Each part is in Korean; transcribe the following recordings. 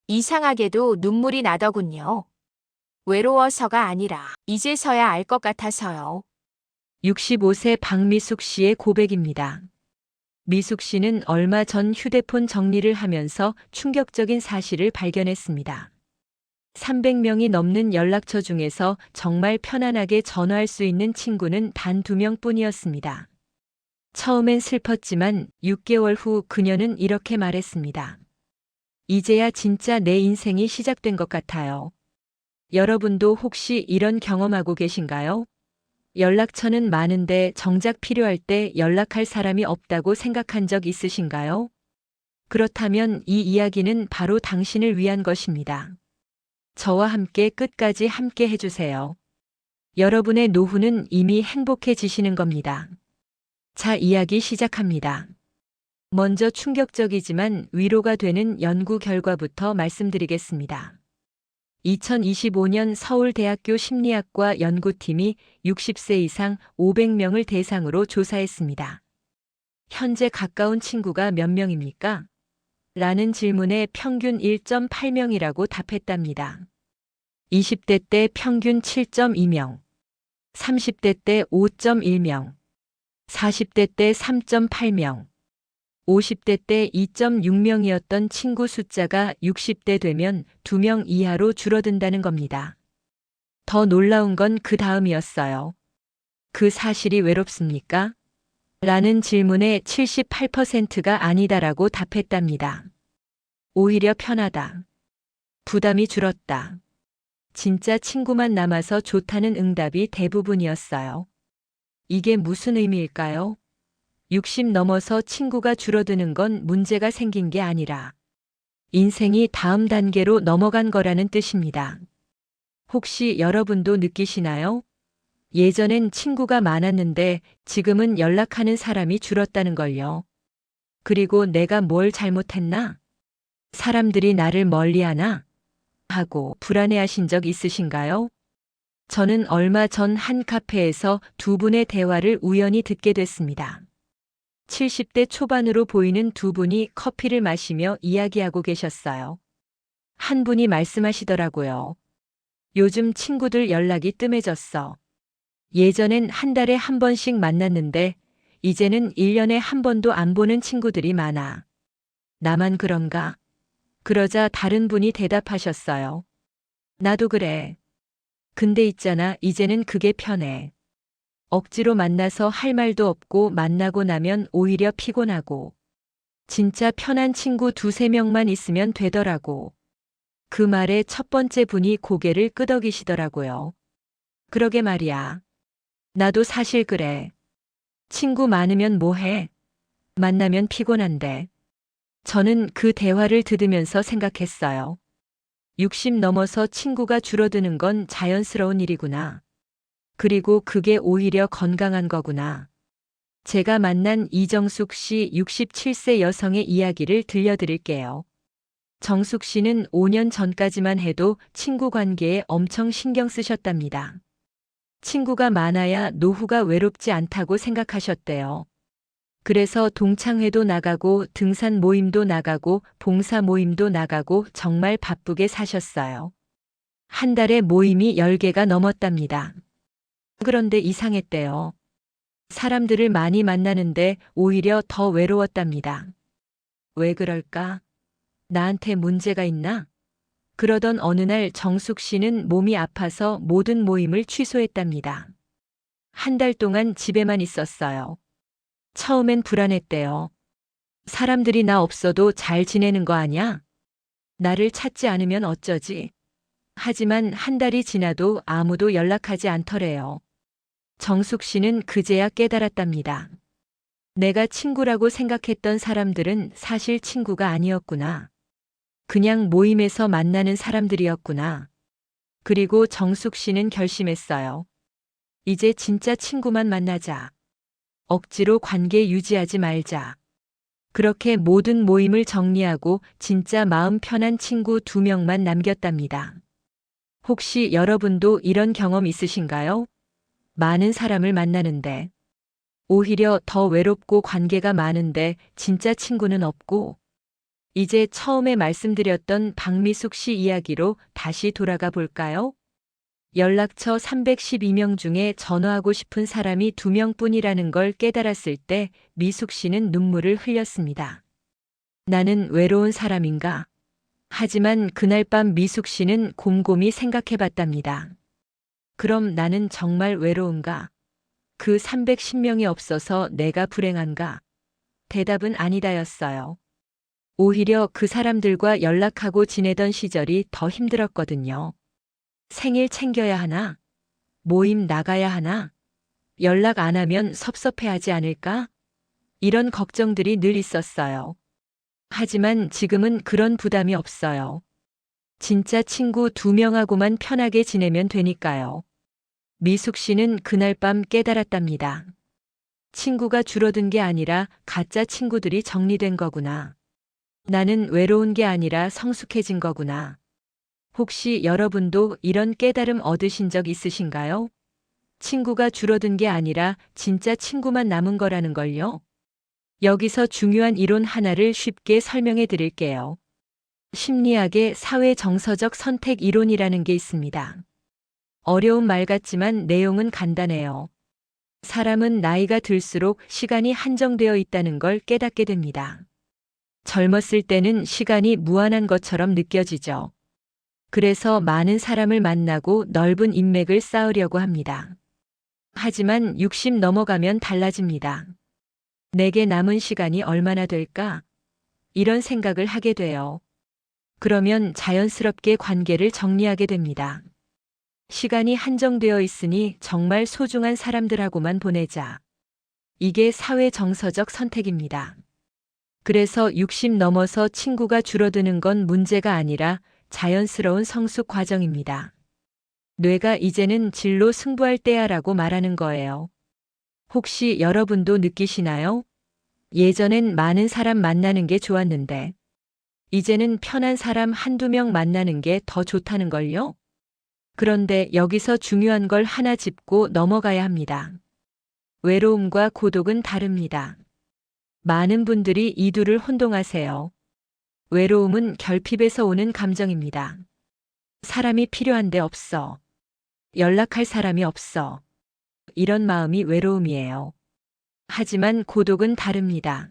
이상하게도 눈물이 나더군요. 외로워서가 아니라 이제서야 알 것 같아서요. 65세 박미숙 씨의 고백입니다. 미숙 씨는 얼마 전 휴대폰 정리를 하면서 충격적인 사실을 발견했습니다. 300명이 넘는 연락처 중에서 정말 편안하게 전화할 수 있는 친구는 단 2명 뿐이었습니다. 처음엔 슬펐지만 6개월 후 그녀는 이렇게 말했습니다. 이제야 진짜 내 인생이 시작된 것 같아요. 여러분도 혹시 이런 경험하고 계신가요? 연락처는 많은데 정작 필요할 때 연락할 사람이 없다고 생각한 적 있으신가요? 그렇다면 이 이야기는 바로 당신을 위한 것입니다. 저와 함께 끝까지 함께 해주세요. 여러분의 노후는 이미 행복해지시는 겁니다. 자, 이야기 시작합니다. 먼저 충격적이지만 위로가 되는 연구 결과부터 말씀드리겠습니다. 2025년 서울대학교 심리학과 연구팀이 60세 이상 500명을 대상으로 조사했습니다. 현재 가까운 친구가 몇 명입니까? 라는 질문에 평균 1.8명이라고 답했답니다. 20대 때 평균 7.2명, 30대 때 5.1명, 40대 때 3.8명, 50대 때 2.6명이었던 친구 숫자가 60대 되면 2명 이하로 줄어든다는 겁니다. 더 놀라운 건 그 다음이었어요. 그 사실이 외롭습니까? 라는 질문에 78%가 아니다라고 답했답니다. 오히려 편하다. 부담이 줄었다. 진짜 친구만 남아서 좋다는 응답이 대부분이었어요. 이게 무슨 의미일까요? 60 넘어서 친구가 줄어드는 건 문제가 생긴 게 아니라 인생이 다음 단계로 넘어간 거라는 뜻입니다. 혹시 여러분도 느끼시나요? 예전엔 친구가 많았는데 지금은 연락하는 사람이 줄었다는 걸요. 그리고 내가 뭘 잘못했나? 사람들이 나를 멀리하나? 하고 불안해하신 적 있으신가요? 저는 얼마 전 한 카페에서 두 분의 대화를 우연히 듣게 됐습니다. 70대 초반으로 보이는 두 분이 커피를 마시며 이야기하고 계셨어요. 한 분이 말씀하시더라고요. 요즘 친구들 연락이 뜸해졌어. 예전엔 한 달에 한 번씩 만났는데 이제는 1년에 한 번도 안 보는 친구들이 많아. 나만 그런가? 그러자 다른 분이 대답하셨어요. 나도 그래. 근데 있잖아, 이제는 그게 편해. 억지로 만나서 할 말도 없고 만나고 나면 오히려 피곤하고. 진짜 편한 친구 2~3명만 있으면 되더라고. 그 말에 첫 번째 분이 고개를 끄덕이시더라고요. 그러게 말이야. 나도 사실 그래. 친구 많으면 뭐해? 만나면 피곤한데. 저는 그 대화를 들으면서 생각했어요. 60 넘어서 친구가 줄어드는 건 자연스러운 일이구나. 그리고 그게 오히려 건강한 거구나. 제가 만난 이정숙 씨 67세 여성의 이야기를 들려드릴게요. 정숙 씨는 5년 전까지만 해도 친구 관계에 엄청 신경 쓰셨답니다. 친구가 많아야 노후가 외롭지 않다고 생각하셨대요. 그래서 동창회도 나가고 등산 모임도 나가고 봉사 모임도 나가고 정말 바쁘게 사셨어요. 한 달에 모임이 10개가 넘었답니다. 그런데 이상했대요. 사람들을 많이 만나는데 오히려 더 외로웠답니다. 왜 그럴까? 나한테 문제가 있나? 그러던 어느 날 정숙 씨는 몸이 아파서 모든 모임을 취소했답니다. 한 달 동안 집에만 있었어요. 처음엔 불안했대요. 사람들이 나 없어도 잘 지내는 거 아냐? 나를 찾지 않으면 어쩌지? 하지만 한 달이 지나도 아무도 연락하지 않더래요. 정숙 씨는 그제야 깨달았답니다. 내가 친구라고 생각했던 사람들은 사실 친구가 아니었구나. 그냥 모임에서 만나는 사람들이었구나. 그리고 정숙 씨는 결심했어요. 이제 진짜 친구만 만나자. 억지로 관계 유지하지 말자. 그렇게 모든 모임을 정리하고 진짜 마음 편한 친구 2명만 남겼답니다. 혹시 여러분도 이런 경험 있으신가요? 많은 사람을 만나는데 오히려 더 외롭고 관계가 많은데 진짜 친구는 없고 이제 처음에 말씀드렸던 박미숙 씨 이야기로 다시 돌아가 볼까요? 연락처 312명 중에 전화하고 싶은 사람이 2명뿐이라는 걸 깨달았을 때 미숙 씨는 눈물을 흘렸습니다. 나는 외로운 사람인가? 하지만 그날 밤 미숙 씨는 곰곰이 생각해 봤답니다. 그럼 나는 정말 외로운가? 그 310명이 없어서 내가 불행한가? 대답은 아니다였어요. 오히려 그 사람들과 연락하고 지내던 시절이 더 힘들었거든요. 생일 챙겨야 하나? 모임 나가야 하나? 연락 안 하면 섭섭해하지 않을까? 이런 걱정들이 늘 있었어요. 하지만 지금은 그런 부담이 없어요. 진짜 친구 2명하고만 편하게 지내면 되니까요. 미숙 씨는 그날 밤 깨달았답니다. 친구가 줄어든 게 아니라 가짜 친구들이 정리된 거구나. 나는 외로운 게 아니라 성숙해진 거구나. 혹시 여러분도 이런 깨달음 얻으신 적 있으신가요? 친구가 줄어든 게 아니라 진짜 친구만 남은 거라는 걸요. 여기서 중요한 이론 하나를 쉽게 설명해 드릴게요. 심리학의 사회 정서적 선택 이론이라는 게 있습니다. 어려운 말 같지만 내용은 간단해요. 사람은 나이가 들수록 시간이 한정되어 있다는 걸 깨닫게 됩니다. 젊었을 때는 시간이 무한한 것처럼 느껴지죠. 그래서 많은 사람을 만나고 넓은 인맥을 쌓으려고 합니다. 하지만 60 넘어가면 달라집니다. 내게 남은 시간이 얼마나 될까? 이런 생각을 하게 돼요. 그러면 자연스럽게 관계를 정리하게 됩니다. 시간이 한정되어 있으니 정말 소중한 사람들하고만 보내자. 이게 사회 정서적 선택입니다. 그래서 60 넘어서 친구가 줄어드는 건 문제가 아니라 자연스러운 성숙 과정입니다. 뇌가 이제는 질로 승부할 때야라고 말하는 거예요. 혹시 여러분도 느끼시나요? 예전엔 많은 사람 만나는 게 좋았는데, 이제는 편한 사람 한두 명 만나는 게 더 좋다는 걸요? 그런데 여기서 중요한 걸 하나 짚고 넘어가야 합니다. 외로움과 고독은 다릅니다. 많은 분들이 이 둘을 혼동하세요. 외로움은 결핍에서 오는 감정입니다. 사람이 필요한데 없어. 연락할 사람이 없어. 이런 마음이 외로움이에요. 하지만 고독은 다릅니다.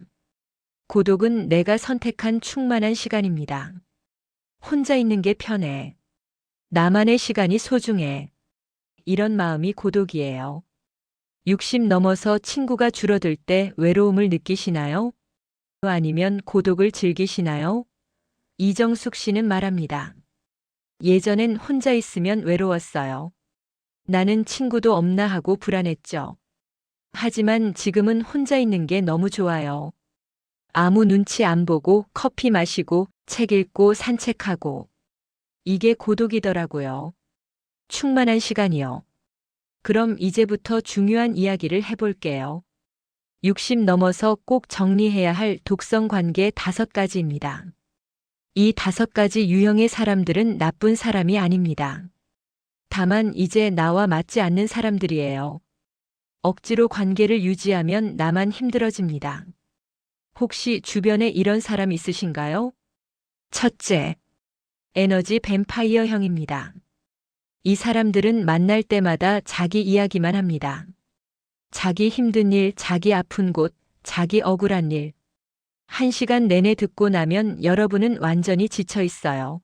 고독은 내가 선택한 충만한 시간입니다. 혼자 있는 게 편해. 나만의 시간이 소중해. 이런 마음이 고독이에요. 60 넘어서 친구가 줄어들 때 외로움을 느끼시나요? 아니면 고독을 즐기시나요? 이정숙 씨는 말합니다. 예전엔 혼자 있으면 외로웠어요. 나는 친구도 없나 하고 불안했죠. 하지만 지금은 혼자 있는 게 너무 좋아요. 아무 눈치 안 보고 커피 마시고 책 읽고 산책하고. 이게 고독이더라고요. 충만한 시간이요. 그럼 이제부터 중요한 이야기를 해볼게요. 60 넘어서 꼭 정리해야 할 독성 관계 5가지입니다. 이 5가지 유형의 사람들은 나쁜 사람이 아닙니다. 다만 이제 나와 맞지 않는 사람들이에요. 억지로 관계를 유지하면 나만 힘들어집니다. 혹시 주변에 이런 사람 있으신가요? 첫째, 에너지 뱀파이어형입니다. 이 사람들은 만날 때마다 자기 이야기만 합니다. 자기 힘든 일, 자기 아픈 곳, 자기 억울한 일. 1시간 내내 듣고 나면 여러분은 완전히 지쳐 있어요.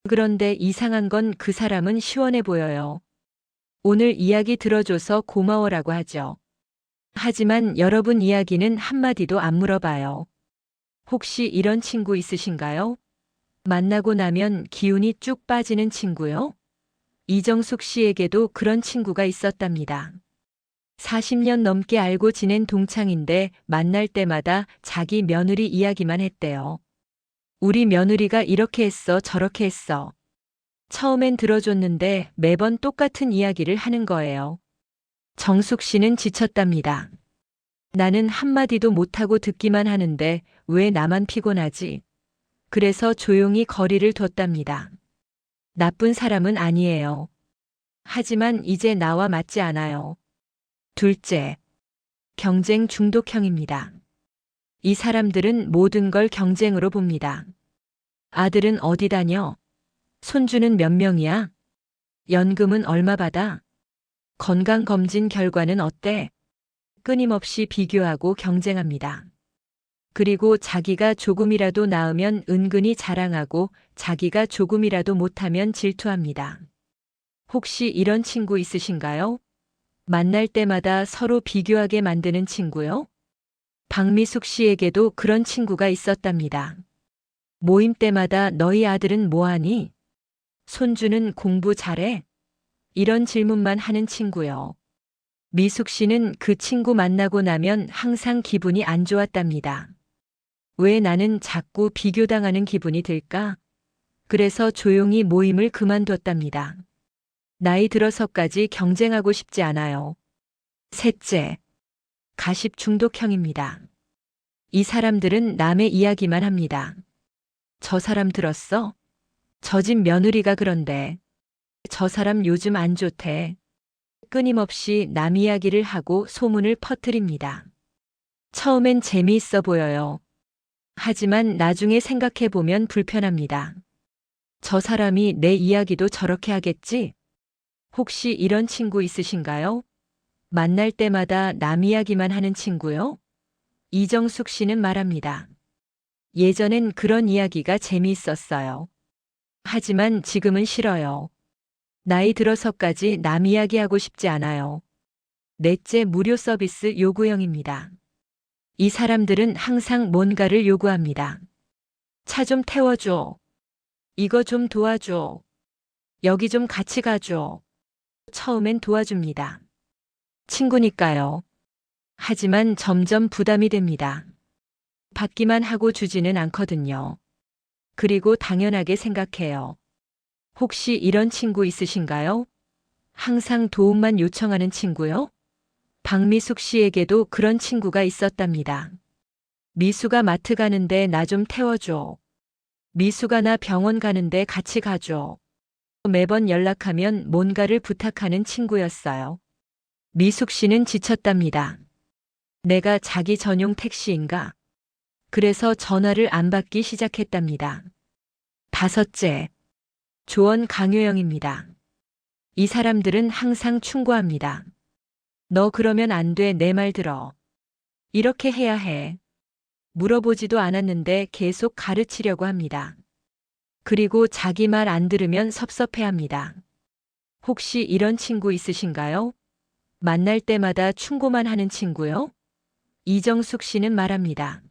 그런데 이상한 건 그 사람은 시원해 보여요. 오늘 이야기 들어줘서 고마워라고 하죠. 하지만 여러분 이야기는 한마디도 안 물어봐요. 혹시 이런 친구 있으신가요? 만나고 나면 기운이 쭉 빠지는 친구요? 이정숙 씨에게도 그런 친구가 있었답니다. 40년 넘게 알고 지낸 동창인데 만날 때마다 자기 며느리 이야기만 했대요. 우리 며느리가 이렇게 했어, 저렇게 했어. 처음엔 들어줬는데 매번 똑같은 이야기를 하는 거예요. 정숙 씨는 지쳤답니다. 나는 한마디도 못하고 듣기만 하는데 왜 나만 피곤하지? 그래서 조용히 거리를 뒀답니다. 나쁜 사람은 아니에요. 하지만 이제 나와 맞지 않아요. 둘째, 경쟁 중독형입니다. 이 사람들은 모든 걸 경쟁으로 봅니다. 아들은 어디 다녀? 손주는 몇 명이야? 연금은 얼마 받아? 건강검진 결과는 어때? 끊임없이 비교하고 경쟁합니다. 그리고 자기가 조금이라도 나으면 은근히 자랑하고 자기가 조금이라도 못하면 질투합니다. 혹시 이런 친구 있으신가요? 만날 때마다 서로 비교하게 만드는 친구요? 박미숙 씨에게도 그런 친구가 있었답니다. 모임 때마다 너희 아들은 뭐하니? 손주는 공부 잘해? 이런 질문만 하는 친구요. 미숙 씨는 그 친구 만나고 나면 항상 기분이 안 좋았답니다. 왜 나는 자꾸 비교당하는 기분이 들까? 그래서 조용히 모임을 그만뒀답니다. 나이 들어서까지 경쟁하고 싶지 않아요. 셋째, 가십 중독형입니다. 이 사람들은 남의 이야기만 합니다. 저 사람 들었어? 저 집 며느리가 그런데. 저 사람 요즘 안 좋대. 끊임없이 남 이야기를 하고 소문을 퍼뜨립니다. 처음엔 재미있어 보여요. 하지만 나중에 생각해보면 불편합니다. 저 사람이 내 이야기도 저렇게 하겠지? 혹시 이런 친구 있으신가요? 만날 때마다 남 이야기만 하는 친구요? 이정숙 씨는 말합니다. 예전엔 그런 이야기가 재미있었어요. 하지만 지금은 싫어요. 나이 들어서까지 남 이야기하고 싶지 않아요. 넷째, 무료 서비스 요구형입니다. 이 사람들은 항상 뭔가를 요구합니다. 차 좀 태워줘. 이거 좀 도와줘. 여기 좀 같이 가줘. 처음엔 도와줍니다. 친구니까요. 하지만 점점 부담이 됩니다. 받기만 하고 주지는 않거든요. 그리고 당연하게 생각해요. 혹시 이런 친구 있으신가요? 항상 도움만 요청하는 친구요? 박미숙 씨에게도 그런 친구가 있었답니다. 미수가 마트 가는데 나 좀 태워줘. 미수가 나 병원 가는데 같이 가줘. 매번 연락하면 뭔가를 부탁하는 친구였어요. 미숙 씨는 지쳤답니다. 내가 자기 전용 택시인가? 그래서 전화를 안 받기 시작했답니다. 다섯째, 조언 강요형입니다. 이 사람들은 항상 충고합니다. 너 그러면 안 돼, 내 말 들어. 이렇게 해야 해. 물어보지도 않았는데 계속 가르치려고 합니다. 그리고 자기 말 안 들으면 섭섭해합니다. 혹시 이런 친구 있으신가요? 만날 때마다 충고만 하는 친구요? 이정숙 씨는 말합니다.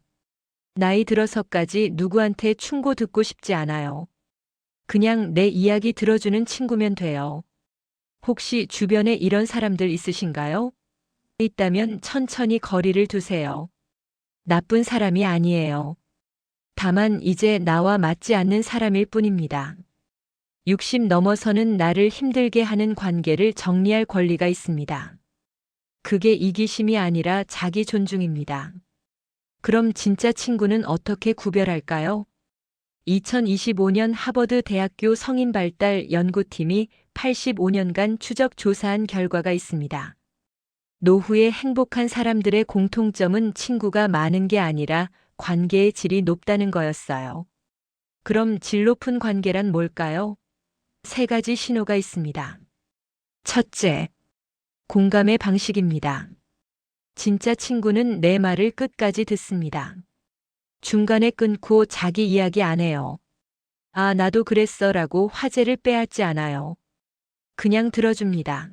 나이 들어서까지 누구한테 충고 듣고 싶지 않아요. 그냥 내 이야기 들어주는 친구면 돼요. 혹시 주변에 이런 사람들 있으신가요? 있다면 천천히 거리를 두세요. 나쁜 사람이 아니에요. 다만 이제 나와 맞지 않는 사람일 뿐입니다. 60 넘어서는 나를 힘들게 하는 관계를 정리할 권리가 있습니다. 그게 이기심이 아니라 자기 존중입니다. 그럼 진짜 친구는 어떻게 구별할까요? 2025년 하버드 대학교 성인발달 연구팀이 85년간 추적 조사한 결과가 있습니다. 노후에 행복한 사람들의 공통점은 친구가 많은 게 아니라 관계의 질이 높다는 거였어요. 그럼 질 높은 관계란 뭘까요? 세 가지 신호가 있습니다. 첫째, 공감의 방식입니다. 진짜 친구는 내 말을 끝까지 듣습니다. 중간에 끊고 자기 이야기 안 해요. 아, 나도 그랬어 라고 화제를 빼앗지 않아요. 그냥 들어줍니다.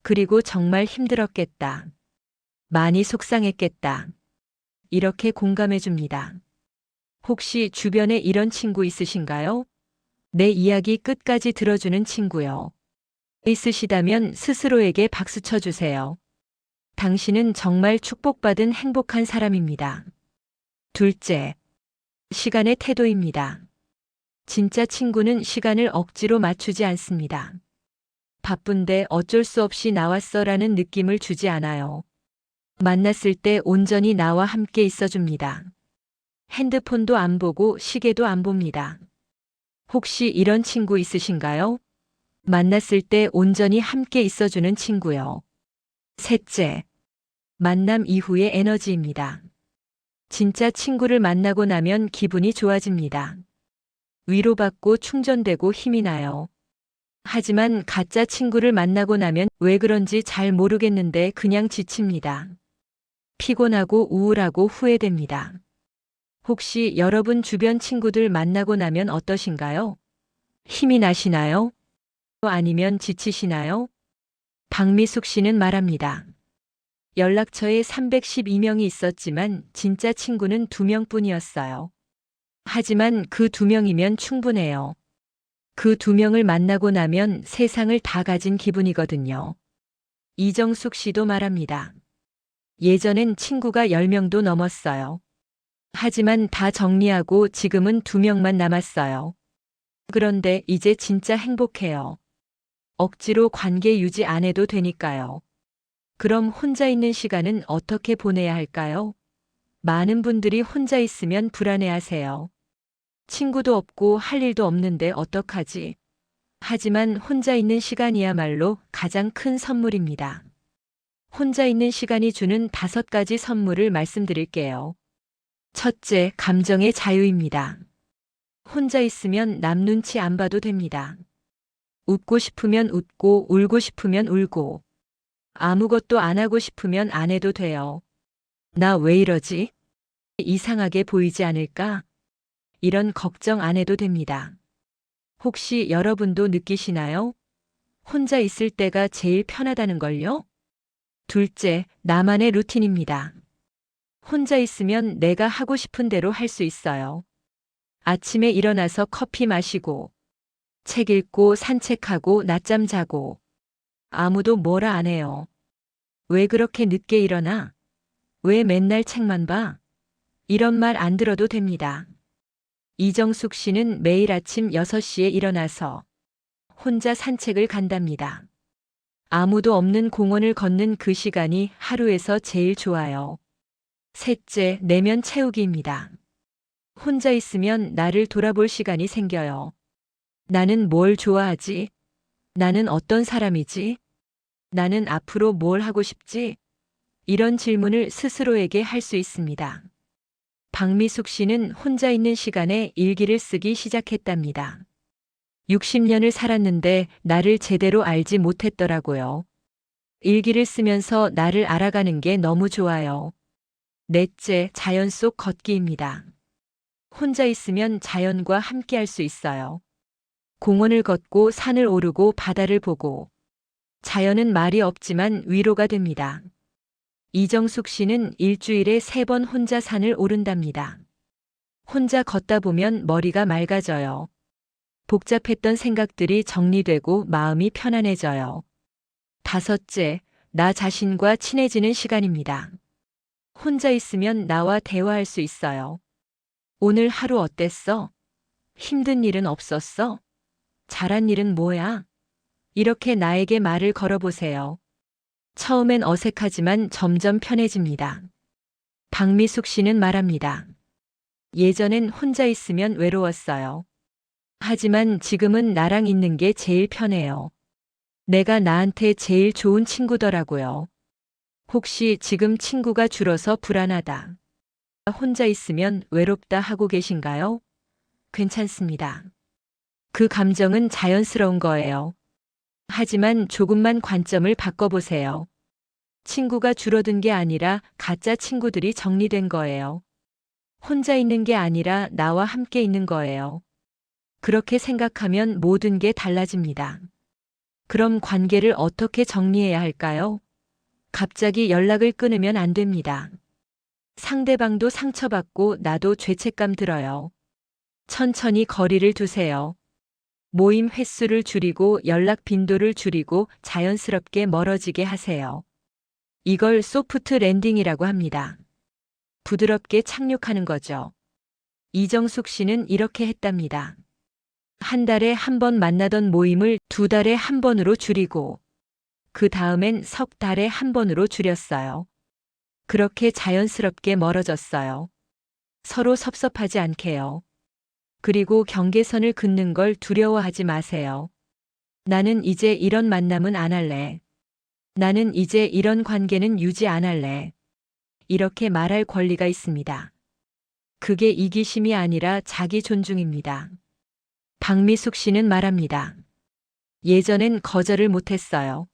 그리고 정말 힘들었겠다. 많이 속상했겠다. 이렇게 공감해 줍니다. 혹시 주변에 이런 친구 있으신가요? 내 이야기 끝까지 들어주는 친구요. 있으시다면 스스로에게 박수 쳐주세요. 당신은 정말 축복받은 행복한 사람입니다. 둘째, 시간의 태도입니다. 진짜 친구는 시간을 억지로 맞추지 않습니다. 바쁜데 어쩔 수 없이 나왔어라는 느낌을 주지 않아요. 만났을 때 온전히 나와 함께 있어줍니다. 핸드폰도 안 보고 시계도 안 봅니다. 혹시 이런 친구 있으신가요? 만났을 때 온전히 함께 있어주는 친구요. 셋째, 만남 이후의 에너지입니다. 진짜 친구를 만나고 나면 기분이 좋아집니다. 위로받고 충전되고 힘이 나요. 하지만 가짜 친구를 만나고 나면 왜 그런지 잘 모르겠는데 그냥 지칩니다. 피곤하고 우울하고 후회됩니다. 혹시 여러분 주변 친구들 만나고 나면 어떠신가요? 힘이 나시나요? 아니면 지치시나요? 박미숙 씨는 말합니다. 연락처에 312명이 있었지만 진짜 친구는 2명뿐이었어요. 하지만 그 2명이면 충분해요. 그 2명을 만나고 나면 세상을 다 가진 기분이거든요. 이정숙 씨도 말합니다. 예전엔 친구가 10명도 넘었어요. 하지만 다 정리하고 지금은 2명만 남았어요. 그런데 이제 진짜 행복해요. 억지로 관계 유지 안 해도 되니까요. 그럼 혼자 있는 시간은 어떻게 보내야 할까요? 많은 분들이 혼자 있으면 불안해하세요. 친구도 없고 할 일도 없는데 어떡하지? 하지만 혼자 있는 시간이야말로 가장 큰 선물입니다. 혼자 있는 시간이 주는 5가지 선물을 말씀드릴게요. 첫째, 감정의 자유입니다. 혼자 있으면 남 눈치 안 봐도 됩니다. 웃고 싶으면 웃고 울고 싶으면 울고 아무것도 안 하고 싶으면 안 해도 돼요. 나 왜 이러지? 이상하게 보이지 않을까? 이런 걱정 안 해도 됩니다. 혹시 여러분도 느끼시나요? 혼자 있을 때가 제일 편하다는 걸요? 둘째, 나만의 루틴입니다. 혼자 있으면 내가 하고 싶은 대로 할 수 있어요. 아침에 일어나서 커피 마시고, 책 읽고 산책하고 낮잠 자고, 아무도 뭐라 안 해요. 왜 그렇게 늦게 일어나? 왜 맨날 책만 봐? 이런 말 안 들어도 됩니다. 이정숙 씨는 매일 아침 6시에 일어나서 혼자 산책을 간답니다. 아무도 없는 공원을 걷는 그 시간이 하루에서 제일 좋아요. 셋째, 내면 채우기입니다. 혼자 있으면 나를 돌아볼 시간이 생겨요. 나는 뭘 좋아하지? 나는 어떤 사람이지? 나는 앞으로 뭘 하고 싶지? 이런 질문을 스스로에게 할 수 있습니다. 박미숙 씨는 혼자 있는 시간에 일기를 쓰기 시작했답니다. 60년을 살았는데 나를 제대로 알지 못했더라고요. 일기를 쓰면서 나를 알아가는 게 너무 좋아요. 넷째, 자연 속 걷기입니다. 혼자 있으면 자연과 함께 할 수 있어요. 공원을 걷고 산을 오르고 바다를 보고 자연은 말이 없지만 위로가 됩니다. 이정숙 씨는 일주일에 3번 혼자 산을 오른답니다. 혼자 걷다 보면 머리가 맑아져요. 복잡했던 생각들이 정리되고 마음이 편안해져요. 다섯째, 나 자신과 친해지는 시간입니다. 혼자 있으면 나와 대화할 수 있어요. 오늘 하루 어땠어? 힘든 일은 없었어? 잘한 일은 뭐야? 이렇게 나에게 말을 걸어보세요. 처음엔 어색하지만 점점 편해집니다. 박미숙 씨는 말합니다. 예전엔 혼자 있으면 외로웠어요. 하지만 지금은 나랑 있는 게 제일 편해요. 내가 나한테 제일 좋은 친구더라고요. 혹시 지금 친구가 줄어서 불안하다. 혼자 있으면 외롭다 하고 계신가요? 괜찮습니다. 그 감정은 자연스러운 거예요. 하지만 조금만 관점을 바꿔보세요. 친구가 줄어든 게 아니라 가짜 친구들이 정리된 거예요. 혼자 있는 게 아니라 나와 함께 있는 거예요. 그렇게 생각하면 모든 게 달라집니다. 그럼 관계를 어떻게 정리해야 할까요? 갑자기 연락을 끊으면 안 됩니다. 상대방도 상처받고 나도 죄책감 들어요. 천천히 거리를 두세요. 모임 횟수를 줄이고 연락 빈도를 줄이고 자연스럽게 멀어지게 하세요. 이걸 소프트 랜딩이라고 합니다. 부드럽게 착륙하는 거죠. 이정숙 씨는 이렇게 했답니다. 한 달에 한 번 만나던 모임을 2달에 한 번으로 줄이고 그 다음엔 석 달에 한 번으로 줄였어요. 그렇게 자연스럽게 멀어졌어요. 서로 섭섭하지 않게요. 그리고 경계선을 긋는 걸 두려워하지 마세요. 나는 이제 이런 만남은 안 할래. 나는 이제 이런 관계는 유지 안 할래. 이렇게 말할 권리가 있습니다. 그게 이기심이 아니라 자기 존중입니다. 박미숙 씨는 말합니다. 예전엔 거절을 못했어요.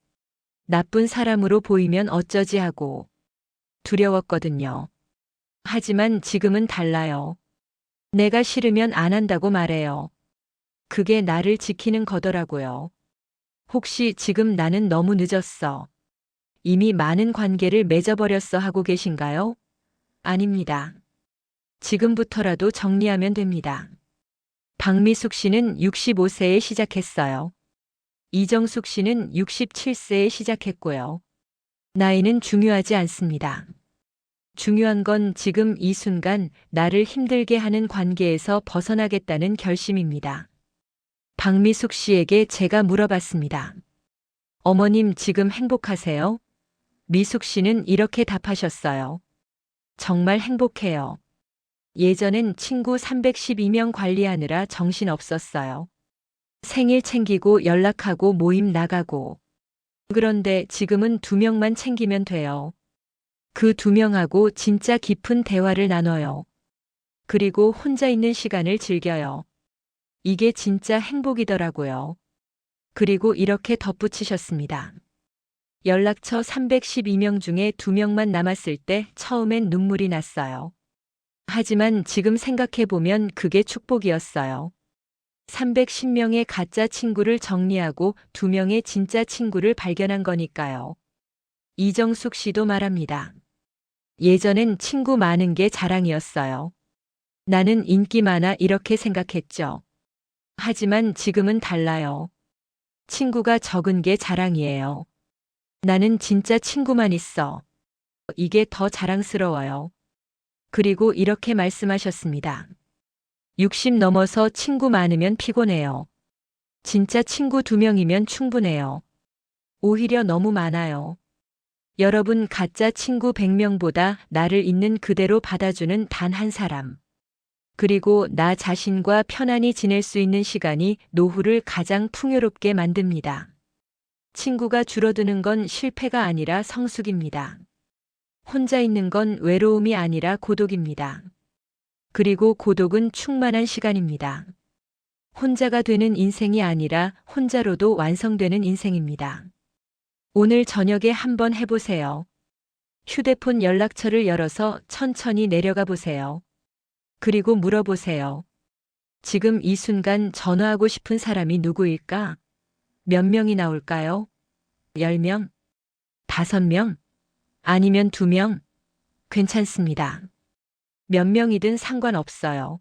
나쁜 사람으로 보이면 어쩌지 하고 두려웠거든요. 하지만 지금은 달라요. 내가 싫으면 안 한다고 말해요. 그게 나를 지키는 거더라고요. 혹시 지금 나는 너무 늦었어. 이미 많은 관계를 맺어버렸어 하고 계신가요? 아닙니다. 지금부터라도 정리하면 됩니다. 박미숙 씨는 65세에 시작했어요. 이정숙 씨는 67세에 시작했고요. 나이는 중요하지 않습니다. 중요한 건 지금 이 순간 나를 힘들게 하는 관계에서 벗어나겠다는 결심입니다. 박미숙 씨에게 제가 물어봤습니다. 어머님 지금 행복하세요? 미숙 씨는 이렇게 답하셨어요. 정말 행복해요. 예전엔 친구 312명 관리하느라 정신 없었어요. 생일 챙기고 연락하고 모임 나가고. 그런데 지금은 2명만 챙기면 돼요. 그 2명하고 진짜 깊은 대화를 나눠요. 그리고 혼자 있는 시간을 즐겨요. 이게 진짜 행복이더라고요. 그리고 이렇게 덧붙이셨습니다. 연락처 312명 중에 2명만 남았을 때 처음엔 눈물이 났어요. 하지만 지금 생각해보면 그게 축복이었어요. 310명의 가짜 친구를 정리하고 2명의 진짜 친구를 발견한 거니까요. 이정숙 씨도 말합니다. 예전엔 친구 많은 게 자랑이었어요. 나는 인기 많아 이렇게 생각했죠. 하지만 지금은 달라요. 친구가 적은 게 자랑이에요. 나는 진짜 친구만 있어. 이게 더 자랑스러워요. 그리고 이렇게 말씀하셨습니다. 60 넘어서 친구 많으면 피곤해요. 진짜 친구 2명이면 충분해요. 오히려 너무 많아요. 여러분 가짜 친구 100명보다 나를 있는 그대로 받아주는 단 한 사람. 그리고 나 자신과 편안히 지낼 수 있는 시간이 노후를 가장 풍요롭게 만듭니다. 친구가 줄어드는 건 실패가 아니라 성숙입니다. 혼자 있는 건 외로움이 아니라 고독입니다. 그리고 고독은 충만한 시간입니다. 혼자가 되는 인생이 아니라 혼자로도 완성되는 인생입니다. 오늘 저녁에 한번 해보세요. 휴대폰 연락처를 열어서 천천히 내려가 보세요. 그리고 물어보세요. 지금 이 순간 전화하고 싶은 사람이 누구일까? 몇 명이 나올까요? 10명? 5명? 아니면 2명? 괜찮습니다. 몇 명이든 상관없어요.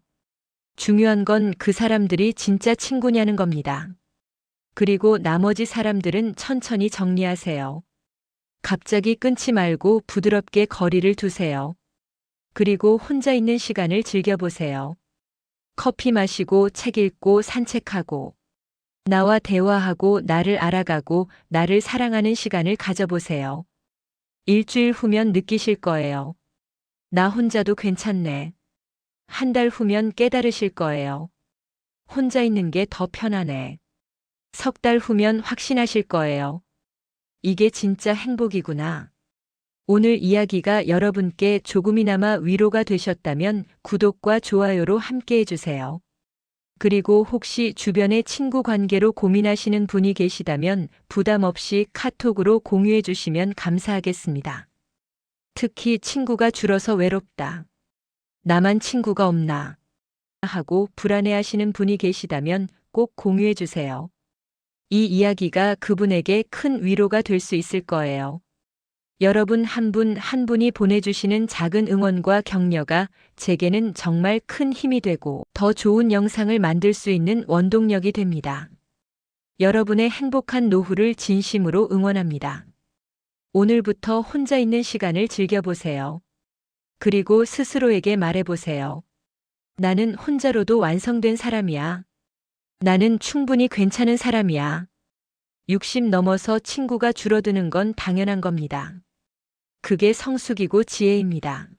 중요한 건 그 사람들이 진짜 친구냐는 겁니다. 그리고 나머지 사람들은 천천히 정리하세요. 갑자기 끊지 말고 부드럽게 거리를 두세요. 그리고 혼자 있는 시간을 즐겨보세요. 커피 마시고 책 읽고 산책하고 나와 대화하고 나를 알아가고 나를 사랑하는 시간을 가져보세요. 일주일 후면 느끼실 거예요. 나 혼자도 괜찮네. 한 달 후면 깨달으실 거예요. 혼자 있는 게 더 편하네. 3달 후면 확신하실 거예요. 이게 진짜 행복이구나. 오늘 이야기가 여러분께 조금이나마 위로가 되셨다면 구독과 좋아요로 함께 해주세요. 그리고 혹시 주변의 친구 관계로 고민하시는 분이 계시다면 부담 없이 카톡으로 공유해 주시면 감사하겠습니다. 특히 친구가 줄어서 외롭다. 나만 친구가 없나 하고 불안해하시는 분이 계시다면 꼭 공유해 주세요. 이 이야기가 그분에게 큰 위로가 될 수 있을 거예요. 여러분 한 분 한 분이 보내주시는 작은 응원과 격려가 제게는 정말 큰 힘이 되고 더 좋은 영상을 만들 수 있는 원동력이 됩니다. 여러분의 행복한 노후를 진심으로 응원합니다. 오늘부터 혼자 있는 시간을 즐겨보세요. 그리고 스스로에게 말해보세요. 나는 혼자로도 완성된 사람이야. 나는 충분히 괜찮은 사람이야. 60 넘어서 친구가 줄어드는 건 당연한 겁니다. 그게 성숙이고 지혜입니다.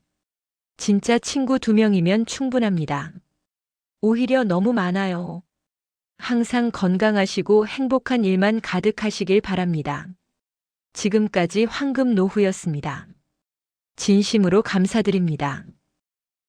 진짜 친구 2명이면 충분합니다. 오히려 너무 많아요. 항상 건강하시고 행복한 일만 가득하시길 바랍니다. 지금까지 황금 노후였습니다. 진심으로 감사드립니다.